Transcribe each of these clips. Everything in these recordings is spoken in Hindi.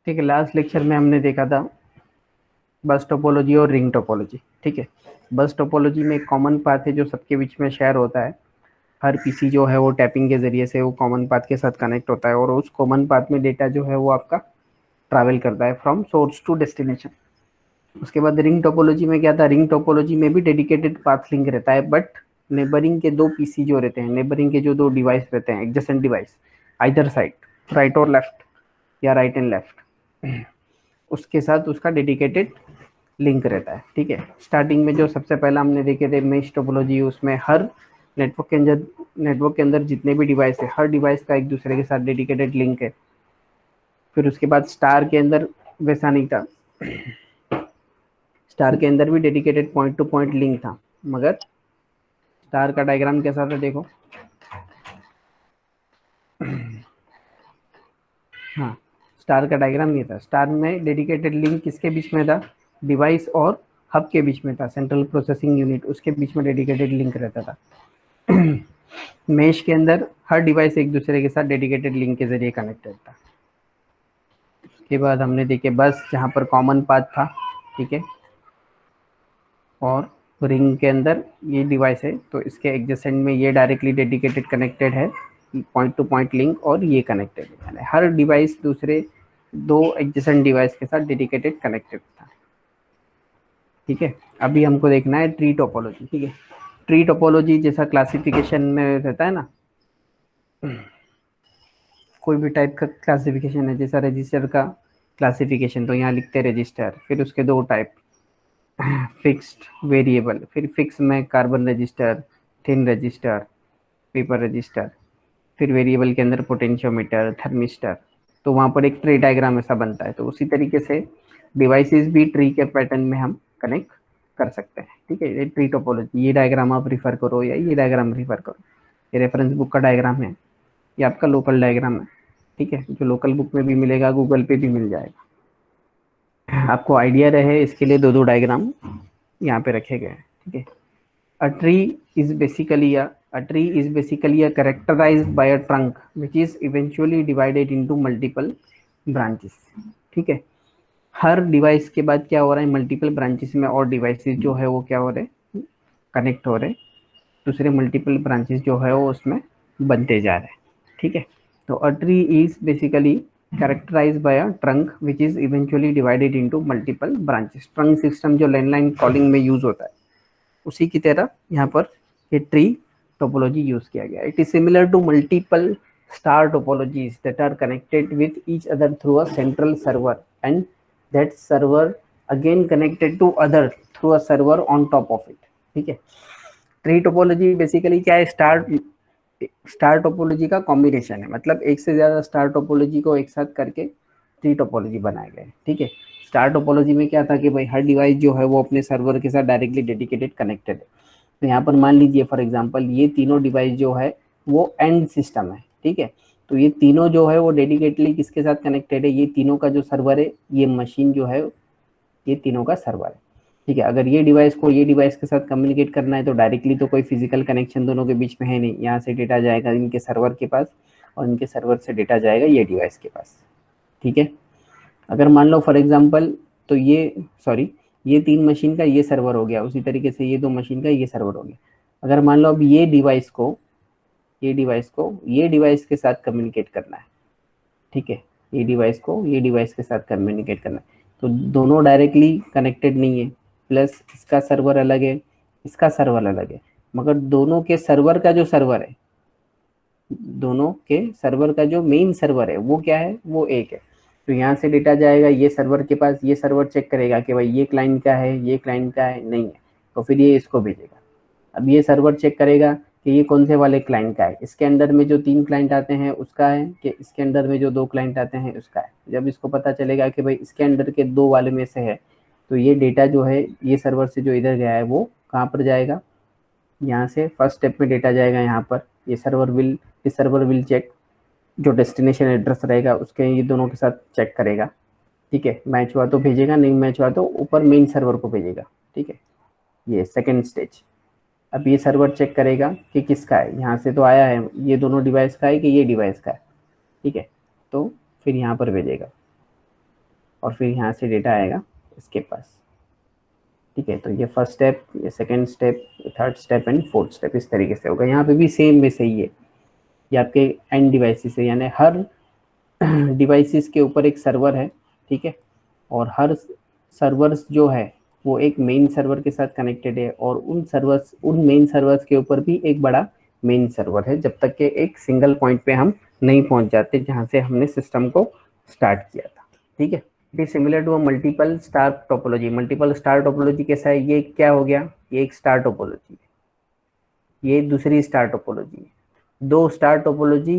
ठीक है, लास्ट लेक्चर में हमने देखा था बस टोपोलॉजी और रिंग टोपोलॉजी। ठीक है, बस टोपोलॉजी में एक कॉमन पाथ है जो सबके बीच में शेयर होता है। हर पीसी जो है वो टैपिंग के जरिए से वो कॉमन पाथ के साथ कनेक्ट होता है और उस कॉमन पाथ में डेटा जो है वो आपका ट्रैवल करता है फ्रॉम सोर्स टू डेस्टिनेशन। उसके बाद रिंग टोपोलॉजी में क्या था, रिंग टोपोलॉजी में भी डेडिकेटेड पाथ लिंक रहता है, बट नेबरिंग के दो पीसी जो रहते हैं, नेबरिंग के जो दो डिवाइस रहते हैं, adjacent device either side, right और लेफ्ट या राइट एंड लेफ्ट, उसके साथ उसका डेडिकेटेड लिंक रहता है। ठीक है, स्टार्टिंग में जो सबसे पहला हमने देखे थे मेश टोपोलॉजी, उसमें हर नेटवर्क के अंदर जितने भी डिवाइस है, हर डिवाइस का एक दूसरे के साथ डेडिकेटेड लिंक है। फिर उसके बाद स्टार के अंदर वैसा नहीं था, स्टार के अंदर भी dedicated point two point link था, मगर स्टार का डायग्राम कैसा था देखो। हाँ, स्टार का डायग्राम ये था। स्टार में डेडिकेटेड लिंक किसके बीच में था, डिवाइस और हब के बीच में था, सेंट्रल प्रोसेसिंग यूनिट, उसके बीच में डेडिकेटेड लिंक रहता था। मेश के अंदर हर डिवाइस एक दूसरे के साथ डेडिकेटेड लिंक के जरिए कनेक्टेड था। उसके बाद हमने देखे बस, जहाँ पर कॉमन पाथ था। ठीक है, और रिंग के अंदर ये डिवाइस है तो इसके एडजेसेंट में ये डायरेक्टली डेडिकेटेड कनेक्टेड है, पॉइंट टू पॉइंट लिंक, और ये कनेक्टेड है, यानी हर डिवाइस दूसरे दो एडजेसेंट डिवाइस के साथ डेडिकेटेड कनेक्टेड था। ठीक है, अभी हमको देखना है ट्री टोपोलॉजी। ठीक है, ट्री टोपोलॉजी जैसा क्लासिफिकेशन में रहता है ना, कोई भी टाइप का क्लासिफिकेशन है, जैसा रजिस्टर का क्लासिफिकेशन, तो यहाँ लिखते हैं रजिस्टर, फिर उसके दो टाइप, फिक्स्ड वेरिएबल, फिर फिक्स में carbon register, thin register, paper register, फिर वेरिएबल के अंदर पोटेंशियोमीटर, थर्मिस्टर। तो वहाँ पर एक ट्री डायग्राम ऐसा बनता है। तो उसी तरीके से डिवाइसेस भी ट्री के पैटर्न में हम कनेक्ट कर सकते हैं। ठीक है, ये ट्री टोपोलॉजी, ये डायग्राम आप रिफर करो या ये डायग्राम रिफर करो, ये रेफरेंस बुक का डायग्राम है, ये आपका लोकल डायग्राम है। ठीक है, जो लोकल बुक में भी मिलेगा, गूगल पे भी मिल जाएगा। आपको आइडिया रहे इसके लिए दो दो डायग्राम यहाँ पे रखे गए हैं। ठीक है, a tree is basically a tree is basically a characterized by a trunk which is eventually divided into multiple branches। ठीक है, हर डिवाइस के बाद क्या हो रहा है, मल्टीपल ब्रांचेस में और डिवाइसेस जो है वो क्या हो रहे हैं, कनेक्ट हो रहे हैं, दूसरे मल्टीपल ब्रांचेस जो है वो उसमें बनते जा रहे हैं। ठीक है, तो a tree is basically characterized by a trunk which is eventually divided into multiple branches। Trunk system जो लैंडलाइन कॉलिंग में यूज होता है, उसी की तरह यहाँ पर ये ट्री टोपोलॉजी यूज किया गया। It is similar to multiple star topologies that are connected with each other through a central server and that server again connected to other through a server on top of it. ठीक है, ट्री टोपोलॉजी बेसिकली क्या है, स्टार टोपोलॉजी का कॉम्बिनेशन है, मतलब एक से ज्यादा स्टार टोपोलॉजी को एक साथ करके ट्री टोपोलॉजी बनाए गए। ठीक है, स्टार टोपोलॉजी में क्या था कि भाई हर डिवाइस जो है वो अपने सर्वर के साथ डायरेक्टली डेडिकेटेड कनेक्टेड है। तो यहाँ पर मान लीजिए फॉर एग्जांपल ये तीनों डिवाइस जो है वो एंड सिस्टम है। ठीक है, तो ये तीनों जो है वो डेडिकेटली किसके साथ कनेक्टेड है, ये तीनों का जो सर्वर है, ये मशीन जो है ये तीनों का सर्वर है। ठीक है, अगर ये डिवाइस को ये डिवाइस के साथ कम्युनिकेट करना है तो डायरेक्टली तो कोई फिजिकल कनेक्शन दोनों के बीच में है नहीं, यहाँ से डेटा जाएगा इनके सर्वर के पास और इनके सर्वर से डेटा जाएगा ये डिवाइस के पास। ठीक है, अगर मान लो फॉर एग्जांपल, तो ये सॉरी, ये तीन मशीन का ये सर्वर हो गया, उसी तरीके से ये दो मशीन का ये सर्वर हो गया। अगर मान लो अब ये डिवाइस के साथ कम्युनिकेट करना है। ठीक है, ये डिवाइस को ये डिवाइस के साथ कम्युनिकेट करना है, तो दोनों डायरेक्टली कनेक्टेड नहीं है, प्लस इसका सर्वर अलग है, इसका सर्वर अलग है, मगर दोनों के सर्वर का जो सर्वर है, दोनों के सर्वर का जो मेन सर्वर है वो क्या है, वो एक है। तो यहाँ से डेटा जाएगा ये सर्वर के पास, ये सर्वर चेक करेगा कि भाई ये क्लाइंट का है, ये क्लाइंट का है, नहीं है, तो फिर ये इसको भेजेगा। अब ये सर्वर चेक करेगा कि ये कौन से वाले क्लाइंट का है, इसके अंडर में जो 3 क्लाइंट आते हैं उसका है, कि इसके अंडर में जो 2 क्लाइंट आते हैं उसका है। जब इसको पता चलेगा कि भाई इसके अंडर के 2 वाले में से है, तो ये डेटा जो है ये सर्वर से जो इधर गया है वो कहाँ पर जाएगा, यहाँ से फर्स्ट स्टेप में डेटा जाएगा यहाँ पर। ये सर्वर विल चेक जो डेस्टिनेशन एड्रेस रहेगा उसके ये दोनों के साथ चेक करेगा। ठीक है, मैच हुआ तो भेजेगा, नहीं मैच हुआ तो ऊपर मेन सर्वर को भेजेगा। ठीक है, ये सेकेंड स्टेज। अब ये सर्वर चेक करेगा कि किसका है, यहाँ से तो आया है, ये दोनों डिवाइस का है कि ये डिवाइस का है। ठीक है, तो फिर यहाँ पर भेजेगा। और फिर यहाँ से डेटा आएगा इसके पास। ठीक है, तो ये फर्स्ट स्टेप, ये सेकंड स्टेप, ये third step and fourth step इस तरीके से होगा। यहाँ पे भी सेम वे सही है, ये आपके एंड डिवाइसेस है, यानी हर डिवाइसेस के ऊपर एक सर्वर है। ठीक है, और हर सर्वर्स जो है वो एक मेन सर्वर के साथ कनेक्टेड है, और उन मेन सर्वर्स के ऊपर भी एक बड़ा मेन सर्वर है, जब तक कि एक सिंगल पॉइंट पे हम नहीं पहुंच जाते जहां से हमने सिस्टम को स्टार्ट किया था। ठीक है, it is similar to a multiple star topology. Multiple star topology कैसा है, ये क्या हो गया, ये एक स्टार टोपोलॉजी है, ये दूसरी स्टार टोपोलॉजी है। दो स्टार टोपोलॉजी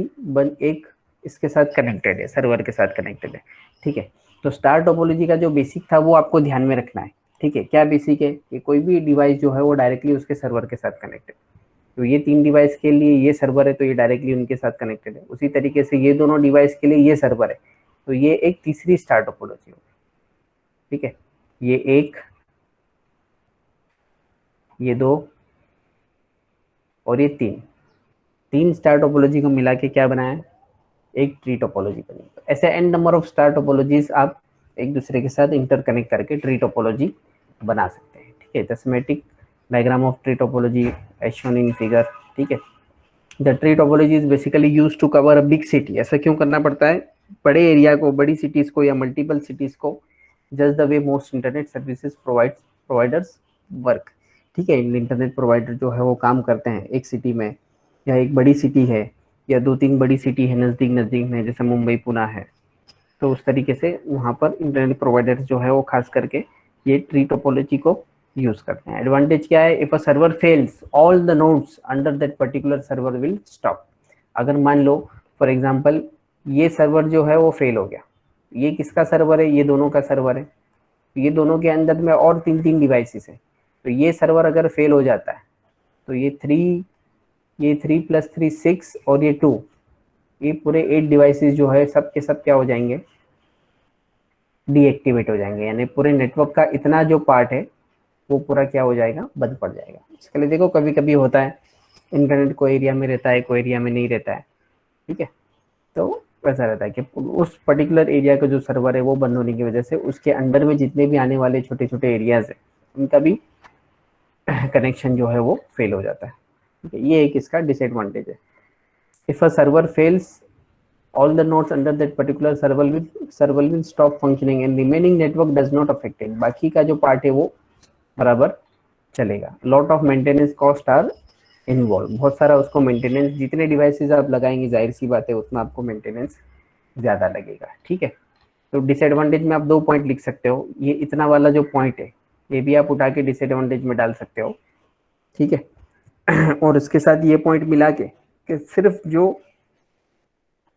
एक इसके साथ कनेक्टेड है, सर्वर के साथ कनेक्टेड है। ठीक है, तो स्टार टोपोलॉजी का जो बेसिक था वो आपको ध्यान में रखना है। ठीक है, क्या बेसिक है कि कोई भी डिवाइस जो है वो डायरेक्टली उसके सर्वर के साथ कनेक्टेड, तो ये 3 डिवाइस के लिए ये सर्वर है, तो ये डायरेक्टली उनके साथ कनेक्टेड है। उसी तरीके से ये दोनों डिवाइस के लिए ये सर्वर है, तो ये एक तीसरी स्टार टोपोलॉजी होगी। ठीक है, ये एक, ये दो और ये तीन स्टार टोपोलॉजी को मिला के क्या बनाया, एक ट्री टोपोलॉजी बनी। तो ऐसे n number of star topologies आप एक दूसरे के साथ इंटरकनेक्ट करके ट्री टोपोलॉजी बना सकते हैं। ठीक है, the schematic diagram of tree topology as shown in figure. ठीक है, the tree topology is basically used to cover a big city. ऐसा क्यों करना पड़ता है, बड़े एरिया को, बड़ी सिटीज को या मल्टीपल सिटीज को, just the way most internet services providers work. ठीक है, इंटरनेट प्रोवाइडर जो है वो काम करते हैं एक सिटी में, या एक बड़ी सिटी है या 2-3 बड़ी सिटी है नज़दीक नज़दीक में, जैसे मुंबई पुणे है, तो उस तरीके से वहाँ पर इंटरनेट प्रोवाइडर्स जो है वो खास करके ये ट्री टोपोलॉजी को यूज करते हैं। एडवांटेज क्या है, if a server fails all the nodes under that particular server will stop. अगर मान लो फॉर एग्जांपल ये सर्वर जो है वो फेल हो गया, ये किसका सर्वर है, ये दोनों का सर्वर है, ये दोनों के अंदर में और 3 डिवाइसेस है, तो ये सर्वर अगर फेल हो जाता है तो ये 3 + 3 6 और ये 2, ये पूरे 8 डिवाइसेस जो है सब के सब क्या हो जाएंगे, डीएक्टिवेट हो जाएंगे, यानी पूरे नेटवर्क का इतना जो पार्ट है वो पूरा क्या हो जाएगा, बंद पड़ जाएगा। इसके लिए देखो कभी कभी होता है इंटरनेट कोई एरिया में रहता है, कोई एरिया में नहीं रहता है। ठीक है, तो ऐसा रहता है कि उस पर्टिकुलर एरिया का जो सर्वर है वो बंद होने की वजह से उसके अंदर में जितने भी आने वाले छोटे छोटे एरियाज है उनका भी कनेक्शन जो है वो फेल हो जाता है। ठीक है, ये एक इसका डिसएडवांटेज है। If a server fails all the nodes under that particular server will stop functioning and remaining network does not affect it। बाकी का जो पार्ट है वो बराबर चलेगा। lot of maintenance cost are involved, बहुत सारा उसको मेंटेनेंस, जितने डिवाइसेस आप लगाएंगे जाहिर सी बात है उतना आपको मेंटेनेंस ज़्यादा लगेगा। ठीक है, तो डिसएडवांटेज में आप 2 पॉइंट लिख सकते हो, ये इतना वाला जो पॉइंट है ये भी आप उठा के डिसएडवांटेज में डाल सकते हो। ठीक है, और इसके साथ ये पॉइंट मिला के कि सिर्फ जो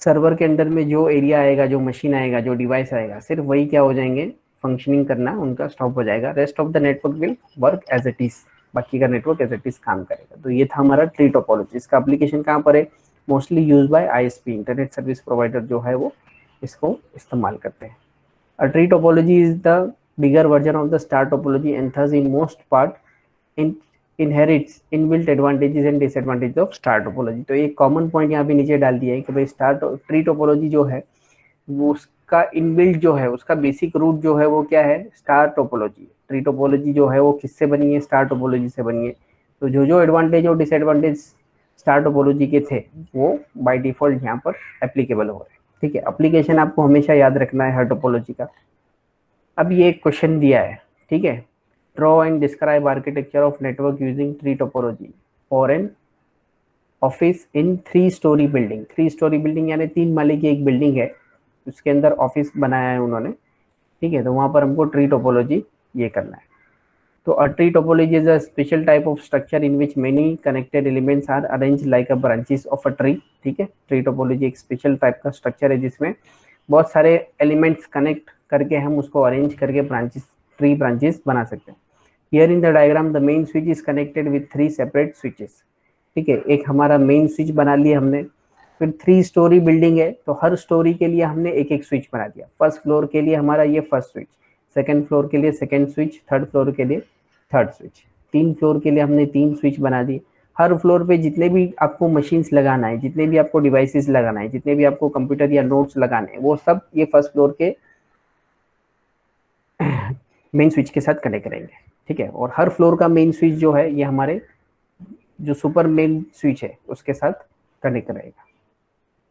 सर्वर के अंदर में जो एरिया आएगा, जो मशीन आएगा, जो डिवाइस आएगा, सिर्फ वही क्या हो जाएंगे, फंक्शनिंग करना उनका स्टॉप हो जाएगा। Rest of the network will work as it is, बाकी का नेटवर्क एज इट इज काम करेगा। तो ये था हमारा ट्री टोपोलॉजी। इसका एप्लीकेशन कहाँ पर है, mostly use by ISP, internet service provider जो है वो इसको इस्तेमाल करते हैं। A tree topology is the bigger version of the star topology and thus in most part in inherits inbuilt advantages and disadvantage of star topology. तो एक कॉमन पॉइंट यहाँ पे नीचे डाल दिया है कि भाई ट्री टोपोलॉजी जो है वो उसका इनबिल्ट जो है, उसका बेसिक रूट जो है वो क्या है, स्टार टोपोलॉजी। ट्री टोपोलॉजी जो है वो किससे बनी है, स्टार टोपोलॉजी से बनी है। तो जो जो एडवांटेज और डिसएडवांटेज स्टार टोपोलॉजी के थे वो बाय डिफॉल्ट यहाँ पर एप्लीकेबल हो रहे हैं। ठीक है, एप्लीकेशन आपको हमेशा याद रखना है हर टोपोलॉजी का। अब ये एक क्वेश्चन दिया है, ठीक है, draw and describe architecture of network using tree topology for an office in 3-story building। 3-story building यानी 3 माले की एक बिल्डिंग है, उसके अंदर ऑफिस बनाया है उन्होंने। ठीक है, तो वहां पर हमको ट्री टोपोलॉजी ये करना है। तो a tree topology is a special type of structure in which many connected elements are arranged like a branches of a tree। ठीक है, ट्री टोपोलॉजी एक स्पेशल टाइप का स्ट्रक्चर है जिसमें बहुत सारे एलिमेंट्स कनेक्ट करके हम उसको अरेंज करके ब्रांचेस, ट्री ब्रांचेस बना सकते हैं। Here in the diagram the main switch is connected with 3 separate switches। ठीक है, एक हमारा मेन स्विच बना लिया हमने, फिर 3-स्टोरी बिल्डिंग है तो हर स्टोरी के लिए हमने एक एक स्विच बना दिया। फर्स्ट फ्लोर के लिए हमारा ये फर्स्ट स्विच, सेकंड फ्लोर के लिए सेकंड स्विच, थर्ड फ्लोर के लिए थर्ड स्विच, 3 फ्लोर के लिए हमने 3 स्विच बना दिए। हर फ्लोर पे जितने भी आपको मशीन्स लगाना है, जितने भी आपको डिवाइसेस लगाना है, जितने भी आपको कंप्यूटर या नोट्स लगाने हैं, वो सब ये फर्स्ट फ्लोर के मेन स्विच के साथ कनेक्ट करेंगे, ठीक है। और हर फ्लोर का मेन स्विच जो है ये हमारे जो सुपर मेन स्विच है उसके साथ कनेक्ट रहेगा।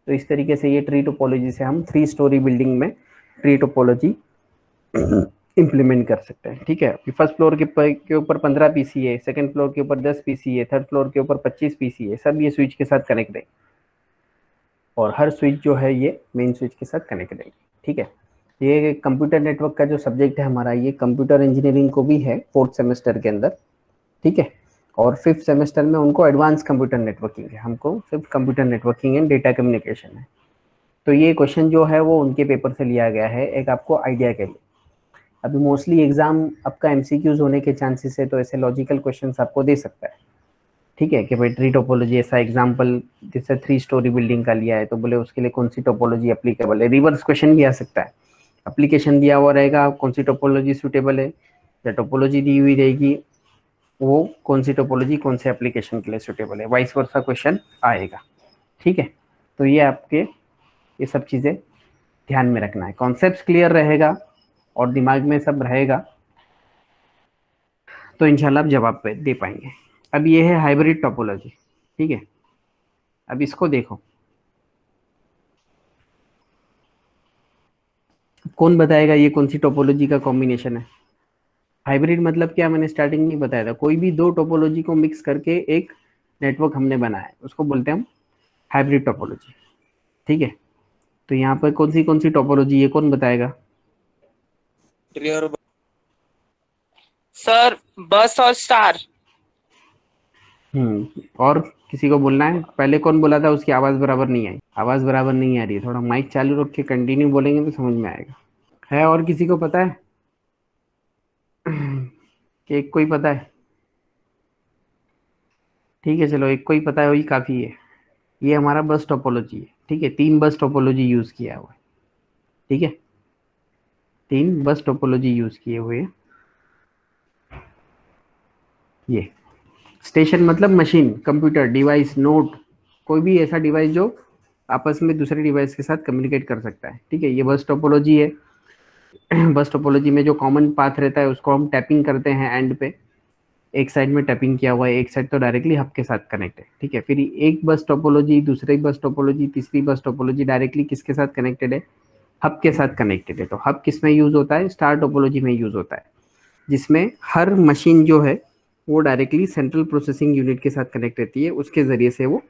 तो इस तरीके से ये ट्री टोपोलॉजी से हम 3 स्टोरी बिल्डिंग में ट्री टोपोलॉजी इंप्लीमेंट कर सकते हैं, ठीक है। फर्स्ट फ्लोर के ऊपर 15 पीसी है, सेकंड फ्लोर के ऊपर 10 पीसी है, थर्ड फ्लोर के ऊपर 25 पीसी है, सब ये स्विच के साथ कनेक्ट है और हर स्विच जो है ये मेन स्विच के साथ कनेक्ट रहेगी, ठीक है। ये कंप्यूटर नेटवर्क का जो सब्जेक्ट है हमारा, ये कंप्यूटर इंजीनियरिंग को भी है 4th सेमेस्टर के अंदर, ठीक है। और 5th सेमेस्टर में उनको एडवांस कंप्यूटर नेटवर्किंग है, हमको सिर्फ computer networking and data communication है। तो ये क्वेश्चन जो है वो उनके पेपर से लिया गया है, एक आपको आइडिया के लिए। अभी मोस्टली एग्जाम आपका एमसीक्यूज होने के चांसेस है, तो ऐसे लॉजिकल क्वेश्चंस आपको दे सकता है, ठीक है। कि भाई ट्री टोपोलॉजी ऐसा एग्जांपल जैसे 3 स्टोरी बिल्डिंग का लिया है, तो बोले उसके लिए कौन सी टोपोलॉजी एप्लीकेबल है। रिवर्स क्वेश्चन भी आ सकता है, एप्लीकेशन दिया हुआ रहेगा, कौन सी टोपोलॉजी सुटेबल है, या टोपोलॉजी दी हुई रहेगी वो कौन सी टोपोलॉजी कौन से एप्लीकेशन के लिए सुटेबल है, वाइस वर्सा क्वेश्चन आएगा, ठीक है। तो ये आपके ये सब चीज़ें ध्यान में रखना है, कॉन्सेप्ट क्लियर रहेगा और दिमाग में सब रहेगा तो इंशाल्लाह आप जवाब दे पाएंगे। अब ये है हाइब्रिड टोपोलॉजी, ठीक है। अब इसको देखो, कौन बताएगा ये कौन सी टोपोलॉजी का कॉम्बिनेशन है। हाइब्रिड मतलब क्या, मैंने स्टार्टिंग में बताया था, कोई भी दो टोपोलॉजी को मिक्स करके एक नेटवर्क हमने बनाया है, उसको बोलते हैं हम हाइब्रिड टोपोलॉजी, ठीक है। तो यहाँ पर कौन सी टोपोलॉजी है, कौन बताएगा। सर बस और स्टार। और किसी को बोलना है, पहले कौन बोला था, उसकी आवाज बराबर नहीं आई, आवाज बराबर नहीं आ रही है, थोड़ा माइक चालू रख के कंटिन्यू बोलेंगे तो समझ में आएगा। है और किसी को पता है कि एक को ही पता है, ठीक है, चलो एक को ही पता है वही काफी है। ये हमारा बस टोपोलॉजी है, ठीक है। 3 बस टोपोलॉजी यूज किया हुआ है, ठीक है। 3 बस टोपोलॉजी यूज किए हुए हैं। ये स्टेशन मतलब मशीन, कंप्यूटर, डिवाइस, नोट, कोई भी ऐसा डिवाइस जो आपस में दूसरे डिवाइस के साथ कम्युनिकेट कर सकता है, ठीक है। ये बस टोपोलॉजी है। बस टोपोलॉजी में जो कॉमन पाथ रहता है उसको हम टैपिंग करते हैं एंड पे, एक साइड में टैपिंग किया हुआ है, एक साइड तो डायरेक्टली हब के साथ कनेक्ट है, ठीक है। फिर एक बस टोपोलॉजी, दूसरी बस टोपोलॉजी, तीसरी बस टोपोलॉजी डायरेक्टली किसके साथ कनेक्टेड है, हब के साथ कनेक्टेड है। तो हब किस में यूज होता है, स्टार टोपोलॉजी में यूज होता है, जिसमें हर मशीन जो है वो डायरेक्टली सेंट्रल प्रोसेसिंग यूनिट के साथ कनेक्ट रहती है, उसके जरिए से वो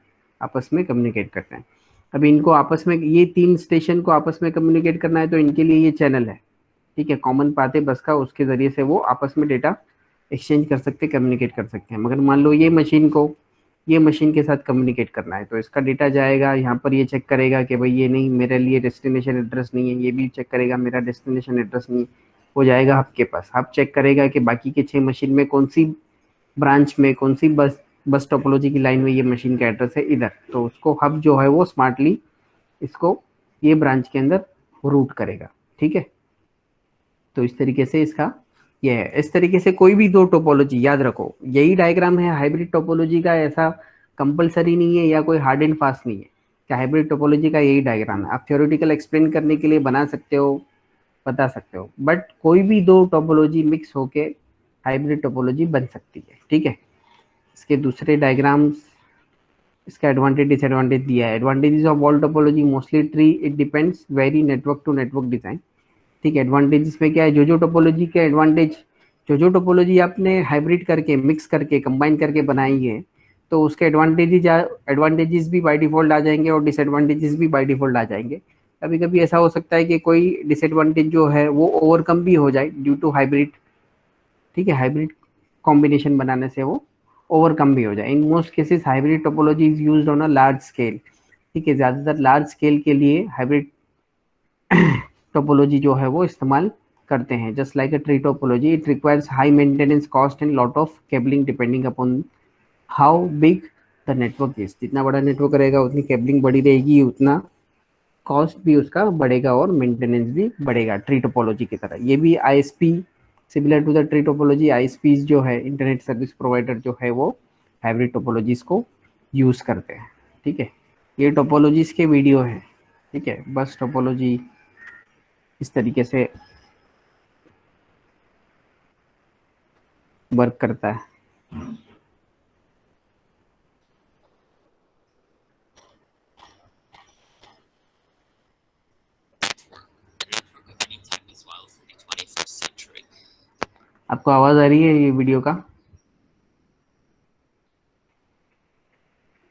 आपस में कम्युनिकेट करते हैं। अभी इनको आपस में, ये 3 स्टेशन को आपस में कम्युनिकेट करना है तो इनके लिए ये चैनल है, ठीक है। कॉमन पाथ है बस का, उसके जरिए से वो आपस में डेटा एक्सचेंज कर सकते हैं, कम्युनिकेट कर सकते हैं। मगर मान लो ये मशीन के साथ कम्युनिकेट करना है, तो इसका डेटा जाएगा यहाँ पर, ये चेक करेगा कि भाई ये नहीं, मेरे लिए डेस्टिनेशन एड्रेस नहीं है, ये भी चेक करेगा मेरा डेस्टिनेशन एड्रेस नहीं है, वो जाएगा हब के पास, हब चेक करेगा कि बाकी के 6 मशीन में कौन सी ब्रांच में, कौन सी बस टोपोलॉजी की लाइन में ये मशीन का एड्रेस है इधर, तो उसको हब जो है वो स्मार्टली इसको ये ब्रांच के अंदर रूट करेगा, ठीक है। तो इस तरीके से इसका ये है। इस तरीके से कोई भी दो टोपोलॉजी याद रखो, यही डायग्राम है हाइब्रिड टोपोलॉजी का, ऐसा कंपलसरी नहीं है या कोई हार्ड एंड फास्ट नहीं है कि हाइब्रिड टोपोलॉजी का यही डायग्राम है। आप थ्योरेटिकल एक्सप्लेन करने के लिए बना सकते हो, बता सकते हो, बट कोई भी दो टोपोलॉजी मिक्स होके हाइब्रिड टोपोलॉजी बन सकती है, ठीक है। इसके दूसरे डायग्राम्स, इसका एडवांटेज डिसएडवांटेज दिया है। Advantages of all topology, mostly tree, it depends very network to network design, ठीक है। एडवांटेजेस में क्या है, जो टोपोलॉजी के एडवांटेज, जो टोपोलॉजी आपने हाइब्रिड करके, मिक्स करके, कंबाइन करके बनाई है, तो उसके एडवांटेजेस भी बाय डिफॉल्ट आ जाएंगे और डिसएडवांटेजेस भी बाय डिफॉल्ट आ जाएंगे। कभी कभी ऐसा हो सकता है कि कोई डिसएडवांटेज जो है वो ओवरकम भी हो जाए ड्यू टू हाइब्रिड, ठीक है। हाइब्रिड कॉम्बिनेशन बनाने से वो ओवरकम भी हो जाए। In most cases hybrid topology is used on a large scale, ठीक है। ज्यादातर लार्ज स्केल के लिए हाइब्रिड टोपोलॉजी जो है वो इस्तेमाल करते हैं। Just like a tree topology, it requires high maintenance cost and lot of cabling depending upon how big the network is. जितना बड़ा नेटवर्क रहेगा उतनी केबलिंग बड़ी रहेगी, उतना कॉस्ट भी उसका बढ़ेगा और मेंटेनेंस भी बढ़ेगा, ट्री टोपोलॉजी की तरह। ये भी ISP, similar to the tree topology, ISPs जो है, इंटरनेट सर्विस प्रोवाइडर जो है, वो हाइब्रिड टोपोलॉजीज को यूज करते हैं, ठीक है। ये टोपोलॉजीज के वीडियो हैं, ठीक है। बस टोपोलॉजी इस तरीके से वर्क करता है। आपको आवाज आ रही है ये वीडियो का?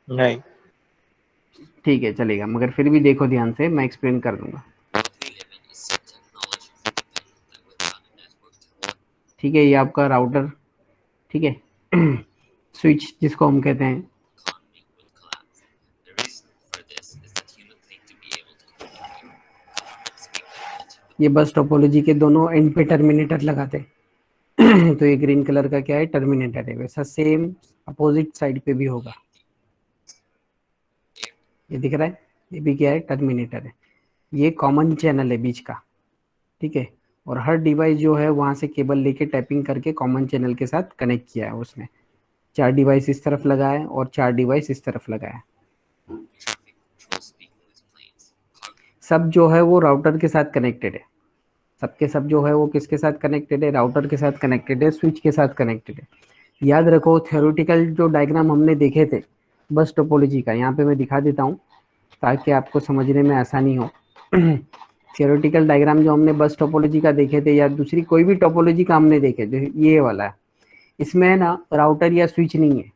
नहीं। ठीक है, चलेगा, मगर फिर भी देखो ध्यान से, मैं एक्सप्लेन कर दूंगा। ठीक है, ये आपका राउटर, ठीक है, स्विच जिसको हम कहते हैं। ये बस टोपोलॉजी के दोनों एंड पे टर्मिनेटर लगाते हैं। तो ये ग्रीन कलर का क्या है, टर्मिनेटर है। वैसा सेम अपोजिट साइड पे भी होगा। ये दिख रहा है, ये भी क्या है, टर्मिनेटर है। ये कॉमन चैनल है बीच का, ठीक है। और हर डिवाइस जो है वहां से केबल लेके टैपिंग करके कॉमन चैनल के साथ कनेक्ट किया है उसने। 4 डिवाइस इस तरफ लगा है और 4 डिवाइस इस तरफ लगा है। सब जो है वो राउटर के साथ कनेक्टेड है। सबके सब जो है वो किसके साथ कनेक्टेड है, राउटर के साथ कनेक्टेड है, स्विच के साथ कनेक्टेड है। याद रखो, थ्योरेटिकल जो डायग्राम हमने देखे थे बस टोपोलॉजी का, यहाँ पे मैं दिखा देता हूँ ताकि आपको समझने में आसानी हो। थ्योरेटिकल डायग्राम जो हमने बस टोपोलॉजी का देखे थे या दूसरी कोई भी टोपोलॉजी का हमने देखे, जो ये वाला है, इसमें है ना राउटर या स्विच नहीं है।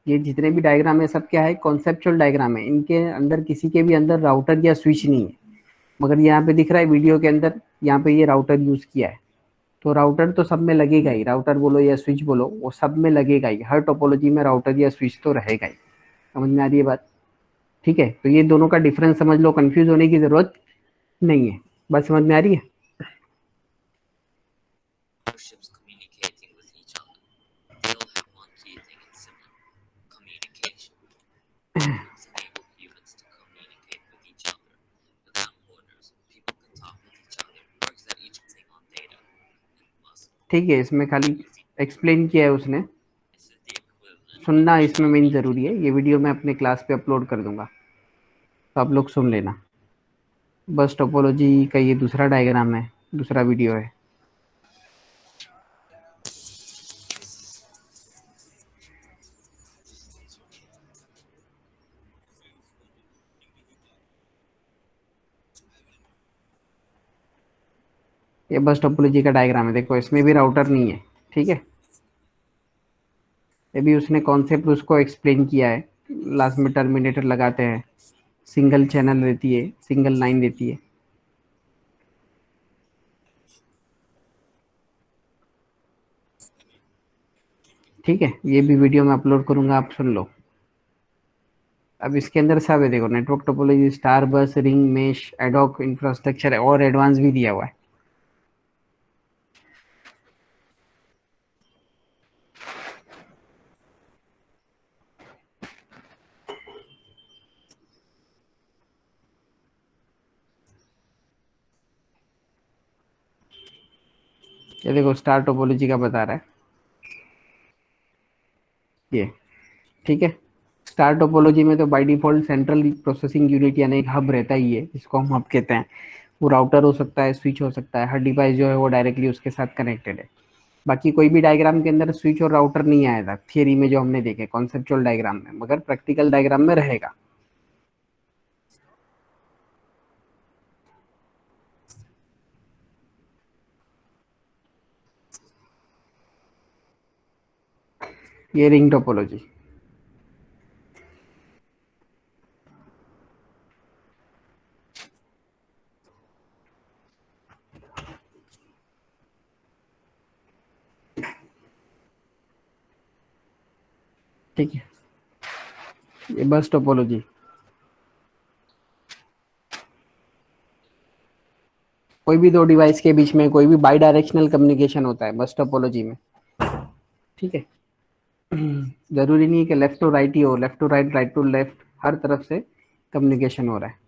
ये जितने भी डायग्राम है सब क्या है, कॉन्सेप्चुअल डायग्राम है। इनके अंदर किसी के भी अंदर राउटर या स्विच नहीं है। मगर यहाँ पे दिख रहा है वीडियो के अंदर, यहाँ पे ये राउटर यूज किया है। तो राउटर तो सब में लगेगा ही, राउटर बोलो या स्विच बोलो, वो सब में लगेगा ही। हर टोपोलॉजी में राउटर या स्विच तो रहेगा ही। समझ में आ रही है बात? ठीक है, तो ये दोनों का डिफरेंस समझ लो, कंफ्यूज होने की जरूरत नहीं है। बात समझ में आ रही है? ठीक है, इसमें खाली एक्सप्लेन किया है उसने, सुनना इसमें मेन जरूरी है। ये वीडियो मैं अपने क्लास पे अपलोड कर दूंगा, तो आप लोग सुन लेना। बस टोपोलॉजी का ये दूसरा डायग्राम है, दूसरा वीडियो है। ये बस टोपोलॉजी का डायग्राम है, देखो इसमें भी राउटर नहीं है, ठीक है। ये भी उसने कॉन्सेप्ट उसको एक्सप्लेन किया है। लास्ट में टर्मिनेटर लगाते हैं, सिंगल चैनल रहती है, सिंगल लाइन रहती है। ठीक है, ये भी वीडियो मैं अपलोड करूंगा, आप सुन लो। अब इसके अंदर सब है, देखो, नेटवर्क टोपोलॉजी, स्टार बस, रिंग मेश, एडॉक इंफ्रास्ट्रक्चर और एडवांस भी दिया हुआ है। ये देखो स्टार टोपोलॉजी का बता रहा है ये, ठीक है। स्टार टोपोलॉजी में तो by default central processing unit यानी एक हब रहता ही है, जिसको हम हब कहते हैं। वो राउटर हो सकता है, स्विच हो सकता है, हर डिवाइस जो है वो डायरेक्टली उसके साथ कनेक्टेड है। बाकी कोई भी डायग्राम के अंदर स्विच और राउटर नहीं आया था थियरी में जो हमने देखे कॉन्सेप्चुअल डायग्राम में, मगर प्रैक्टिकल डायग्राम में रहेगा। ये रिंग टोपोलॉजी, ठीक है। ये बस टोपोलॉजी, कोई भी दो डिवाइस के बीच में कोई भी बाई डायरेक्शनल कम्युनिकेशन होता है बस टोपोलॉजी में, ठीक है। जरूरी नहीं है कि लेफ्ट टू राइट ही हो, left to right, right to left, हर तरफ से कम्युनिकेशन हो रहा है।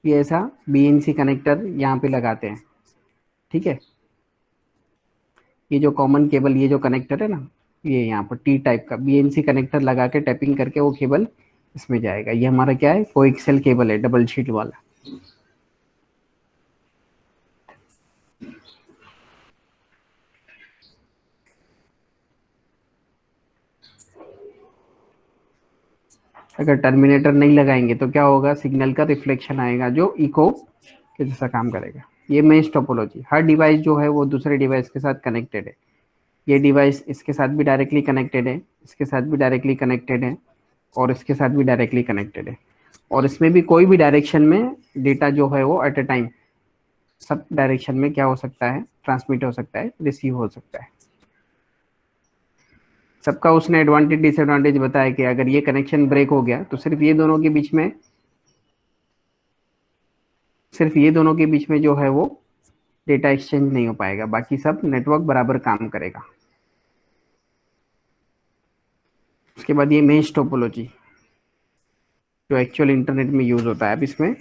ये ऐसा बीएनसी कनेक्टर यहाँ पे लगाते हैं, ठीक है। ये जो कॉमन केबल, ये जो कनेक्टर है ना, ये यहाँ पर टी टाइप का बीएनसी कनेक्टर लगा के टैपिंग करके वो केबल इसमें जाएगा। ये हमारा क्या है, कोएक्सियल केबल है, डबल शीट वाला। अगर टर्मिनेटर नहीं लगाएंगे तो क्या होगा, सिग्नल का रिफ्लेक्शन आएगा जो इको के जैसा काम करेगा। ये मेश टोपोलॉजी, हर डिवाइस जो है वो दूसरे डिवाइस के साथ कनेक्टेड है। ये डिवाइस इसके साथ भी डायरेक्टली कनेक्टेड है, इसके साथ भी डायरेक्टली कनेक्टेड है, और इसके साथ भी डायरेक्टली कनेक्टेड है। और इसमें भी कोई भी डायरेक्शन में डेटा जो है वो at a time sub direction में क्या हो सकता है, ट्रांसमिट हो सकता है, रिसीव हो सकता है। सबका उसने एडवांटेज डिसएडवांटेज बताया कि अगर ये कनेक्शन ब्रेक हो गया तो सिर्फ ये दोनों के बीच में, जो है वो डेटा एक्सचेंज नहीं हो पाएगा, बाकी सब नेटवर्क बराबर काम करेगा। उसके बाद ये मेश टोपोलॉजी जो एक्चुअल इंटरनेट में यूज होता है। अब इसमें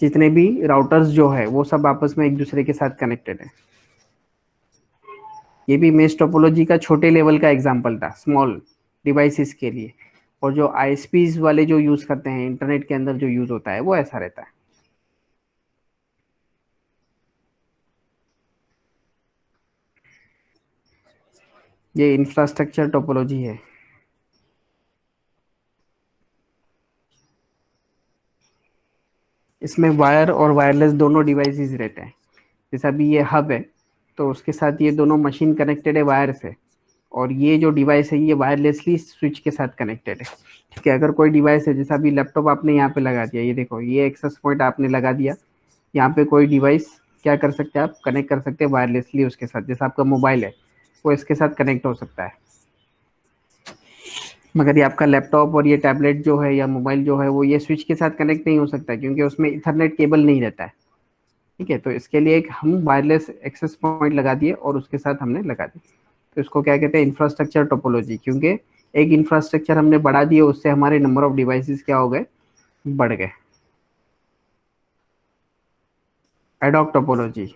जितने भी राउटर्स जो है वो सब आपस में एक दूसरे के साथ कनेक्टेड है। ये भी मेश टोपोलॉजी का छोटे लेवल का एग्जांपल था, स्मॉल डिवाइसेस के लिए। और जो आईएसपीज वाले जो यूज करते हैं इंटरनेट के अंदर जो यूज होता है वो ऐसा रहता है। ये इंफ्रास्ट्रक्चर टोपोलॉजी है। इसमें वायर और वायरलेस दोनों डिवाइसेस रहते हैं। जैसा अभी ये हब है तो उसके साथ ये दोनों मशीन कनेक्टेड है वायर से, और ये जो डिवाइस है ये वायरलेसली स्विच के साथ कनेक्टेड है। ठीक है, अगर कोई डिवाइस है, जैसा अभी लैपटॉप आपने यहाँ पे लगा दिया, ये देखो ये एक्सेस पॉइंट आपने लगा दिया, यहाँ पे कोई डिवाइस क्या कर सकते हैं, आप कनेक्ट कर सकते हैं वायरलेसली उसके साथ। जैसा आपका मोबाइल है वो इसके साथ कनेक्ट हो सकता है, मगर ये आपका लैपटॉप और ये टैबलेट जो है या मोबाइल जो है वो ये स्विच के साथ कनेक्ट नहीं हो सकता, क्योंकि उसमें इथरनेट केबल नहीं रहता है। ठीक है, तो इसके लिए एक हम वायरलेस एक्सेस पॉइंट लगा दिए और उसके साथ हमने लगा दिया। तो इसको क्या कहते हैं, इंफ्रास्ट्रक्चर टोपोलॉजी। क्योंकि एक इंफ्रास्ट्रक्चर हमने बढ़ा दिया, उससे हमारे नंबर ऑफ डिवाइसेस क्या हो गए, बढ़ गए। एडॉक टोपोलॉजी,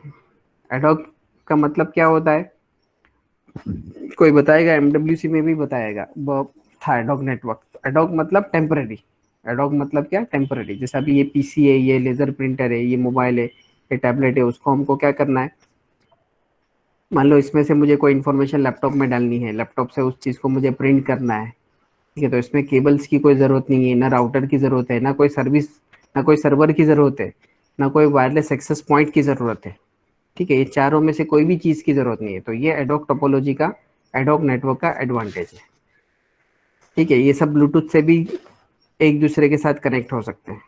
एडॉक का मतलब क्या होता है, कोई बताएगा, एमडब्ल्यूसी में भी बताएगा वो था एडॉक नेटवर्क। एडॉक मतलब टेम्पररी, एडॉक मतलब क्या, टेम्पररी। जैसा अभी ये पीसी है, ये लेजर प्रिंटर है, ये मोबाइल है, ये टैबलेट है, उसको हमको क्या करना है, मान लो इसमें से मुझे कोई इन्फॉर्मेशन लैपटॉप में डालनी है, लैपटॉप से उस चीज़ को मुझे प्रिंट करना है। ठीक है, तो इसमें केबल्स की कोई ज़रूरत नहीं है, ना राउटर की ज़रूरत है, ना कोई सर्विस, ना कोई सर्वर की ज़रूरत है, ना कोई वायरलेस एक्सेस पॉइंट की ज़रूरत है। ठीक है, ये चारों में से कोई भी चीज़ की ज़रूरत नहीं है। तो ये एडॉक टोपोलॉजी का, एडॉक नेटवर्क का एडवांटेज है। ठीक है, ये सब ब्लूटूथ से भी एक दूसरे के साथ कनेक्ट हो सकते हैं।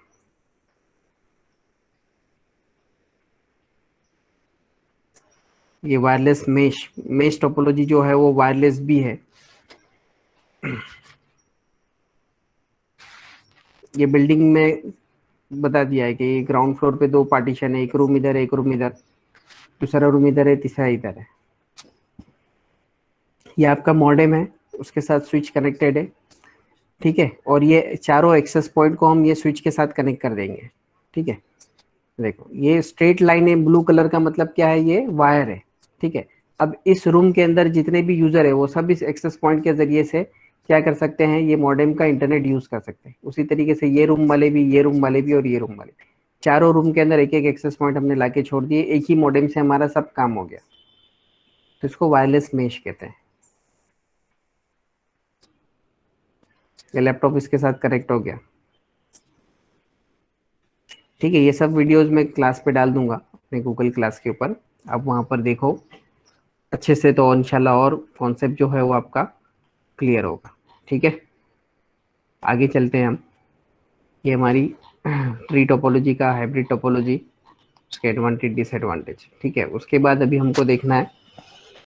ये वायरलेस मेश, मेश टोपोलॉजी जो है वो वायरलेस भी है। ये बिल्डिंग में बता दिया है कि ग्राउंड फ्लोर पे दो पार्टीशन है, एक रूम इधर है, एक रूम इधर, दूसरा रूम इधर है, तीसरा इधर है। ये आपका मॉडेम है, उसके साथ स्विच कनेक्टेड है। ठीक है, और ये चारों एक्सेस पॉइंट को हम ये स्विच के साथ कनेक्ट कर देंगे। ठीक है, देखो ये स्ट्रेट लाइन है, ब्लू कलर का मतलब क्या है, ये वायर है। ठीक है, अब इस रूम के अंदर जितने भी यूजर है वो सब इस एक्सेस पॉइंट के जरिए से क्या कर सकते हैं, ये मॉडेम का इंटरनेट यूज कर सकते हैं। उसी तरीके से ये रूम वाले भी, ये रूम वाले भी, और ये रूम वाले भी। चारों रूम के अंदर एक एक एक्सेस पॉइंट हमने लाके छोड़ दिए, एक ही मॉडेम से हमारा सब काम हो गया। तो इसको वायरलेस मेश कहते हैं। ये लैपटॉप इसके साथ कनेक्ट हो गया। ठीक है, ये सब वीडियोस मैं क्लास पे डाल दूंगा अपने गूगल क्लास के ऊपर, आप वहाँ पर देखो अच्छे से, तो इंशाल्लाह और कॉन्सेप्ट जो है वो आपका क्लियर होगा। ठीक है, आगे चलते हैं हम। ये हमारी ट्री टोपोलॉजी का हाइब्रिड टोपोलॉजी, उसके एडवांटेज डिसएडवांटेज। ठीक है, उसके बाद अभी हमको देखना है